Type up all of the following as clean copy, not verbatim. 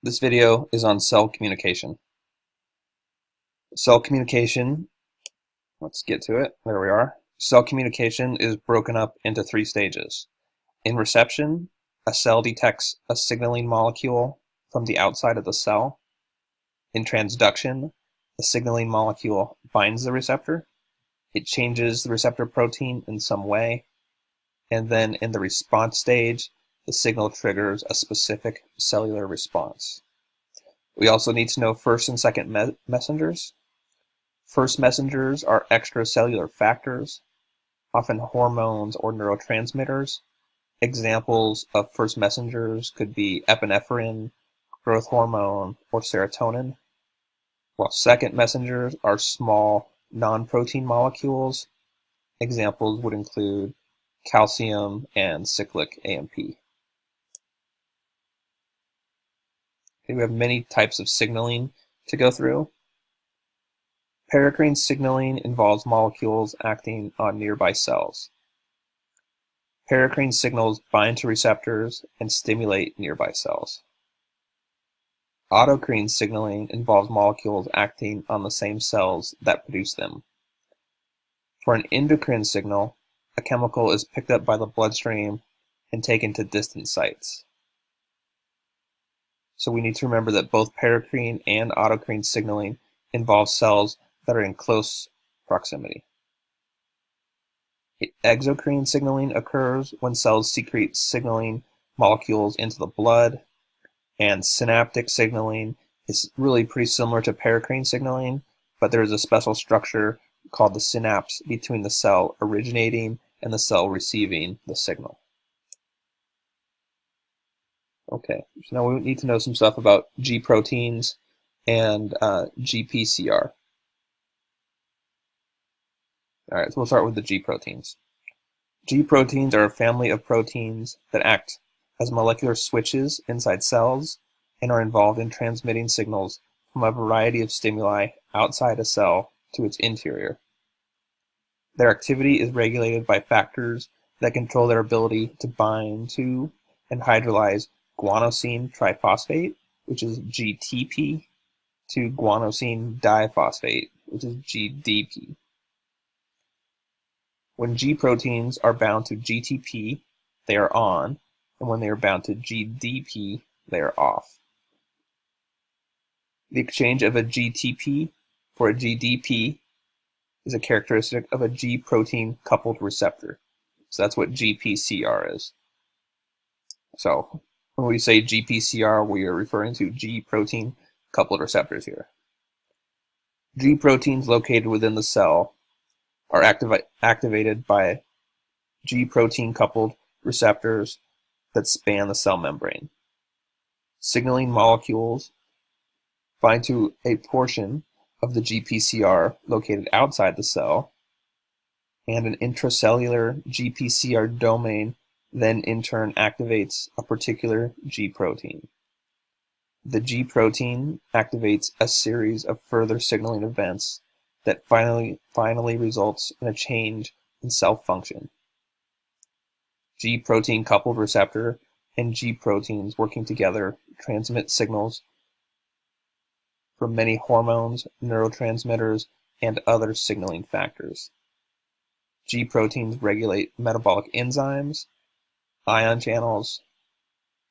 This video is on cell communication. Cell communication, let's get to it. There we are. Cell communication is broken up into three stages. In reception, a cell detects a signaling molecule from the outside of the cell. In transduction, the signaling molecule binds the receptor. It changes the receptor protein in some way. And then in the response stage, the signal triggers a specific cellular response. We also need to know first and second messengers. First messengers are extracellular factors, often hormones or neurotransmitters. Examples of first messengers could be epinephrine, growth hormone, or serotonin, while second messengers are small non-protein molecules. Examples would include calcium and cyclic AMP. We have many types of signaling to go through. Paracrine signaling involves molecules acting on nearby cells. Paracrine signals bind to receptors and stimulate nearby cells. Autocrine signaling involves molecules acting on the same cells that produce them. For an endocrine signal, a chemical is picked up by the bloodstream and taken to distant sites. So we need to remember that both paracrine and autocrine signaling involve cells that are in close proximity. Exocrine signaling occurs when cells secrete signaling molecules into the blood, and synaptic signaling is really pretty similar to paracrine signaling, but there is a special structure called the synapse between the cell originating and the cell receiving the signal. Okay, so now we need to know some stuff about G proteins and GPCR. Alright, so we'll start with the G proteins. G proteins are a family of proteins that act as molecular switches inside cells and are involved in transmitting signals from a variety of stimuli outside a cell to its interior. Their activity is regulated by factors that control their ability to bind to and hydrolyze guanosine triphosphate, which is GTP, to guanosine diphosphate, which is GDP. When G proteins are bound to GTP, they are on, and when they are bound to GDP, they are off. The exchange of a GTP for a GDP is a characteristic of a G protein coupled receptor. So that's what GPCR is. So when we say GPCR, we are referring to G protein coupled receptors here. G proteins located within the cell are activated by G protein coupled receptors that span the cell membrane. Signaling molecules bind to a portion of the GPCR located outside the cell, and an intracellular GPCR domain then in turn activates a particular G protein. The G protein activates a series of further signaling events that finally results in a change in cell function. G protein coupled receptor and G proteins working together transmit signals from many hormones, neurotransmitters, and other signaling factors. G proteins regulate metabolic enzymes, ion channels,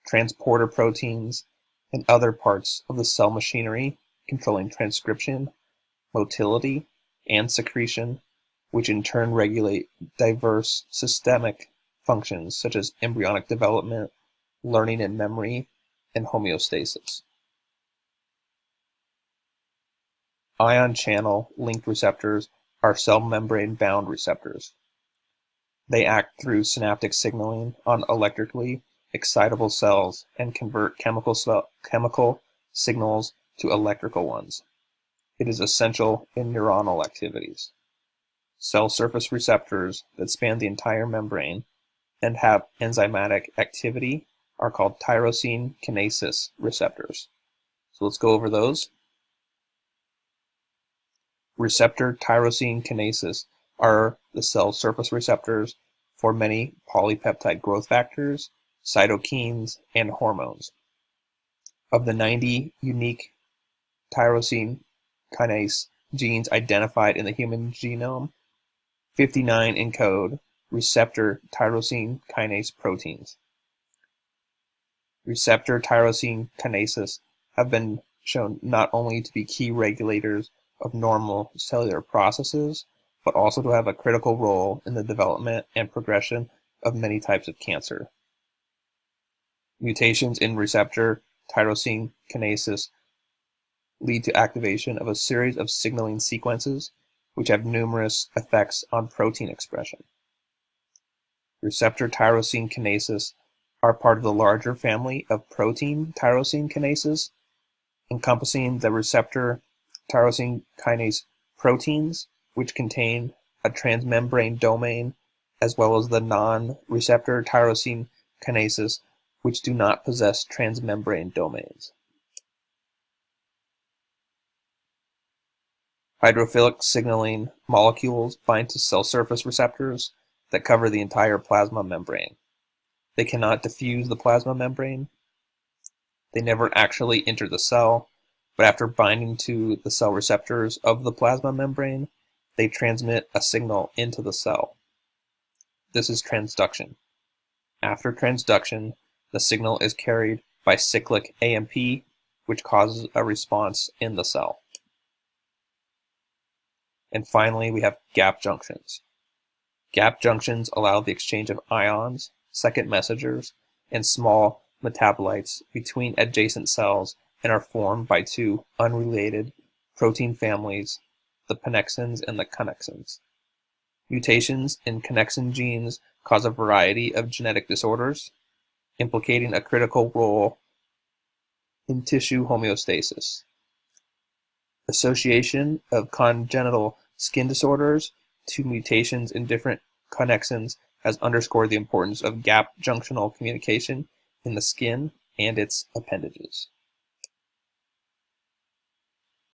transporter proteins, and other parts of the cell machinery controlling transcription, motility, and secretion, which in turn regulate diverse systemic functions such as embryonic development, learning and memory, and homeostasis. Ion channel linked receptors are cell membrane bound receptors. They act through synaptic signaling on electrically excitable cells and convert chemical signals to electrical ones. It is essential in neuronal activities. Cell surface receptors that span the entire membrane and have enzymatic activity are called tyrosine kinases receptors. So let's go over those. Receptor tyrosine kinases are the cell surface receptors for many polypeptide growth factors, cytokines, and hormones. Of the 90 unique tyrosine kinase genes identified in the human genome, 59 encode receptor tyrosine kinase proteins. Receptor tyrosine kinases have been shown not only to be key regulators of normal cellular processes, but also to have a critical role in the development and progression of many types of cancer. Mutations in receptor tyrosine kinases lead to activation of a series of signaling sequences which have numerous effects on protein expression. Receptor tyrosine kinases are part of the larger family of protein tyrosine kinases, encompassing the receptor tyrosine kinase proteins, which contain a transmembrane domain, as well as the non-receptor tyrosine kinases, which do not possess transmembrane domains. Hydrophilic signaling molecules bind to cell surface receptors that cover the entire plasma membrane. They cannot diffuse the plasma membrane. They never actually enter the cell, but after binding to the cell receptors of the plasma membrane, they transmit a signal into the cell. This is transduction. After transduction, the signal is carried by cyclic AMP, which causes a response in the cell. And finally, we have gap junctions. Gap junctions allow the exchange of ions, second messengers, and small metabolites between adjacent cells and are formed by two unrelated protein families, the pannexins and the connexins. Mutations in connexin genes cause a variety of genetic disorders, implicating a critical role in tissue homeostasis. Association of congenital skin disorders to mutations in different connexins has underscored the importance of gap junctional communication in the skin and its appendages.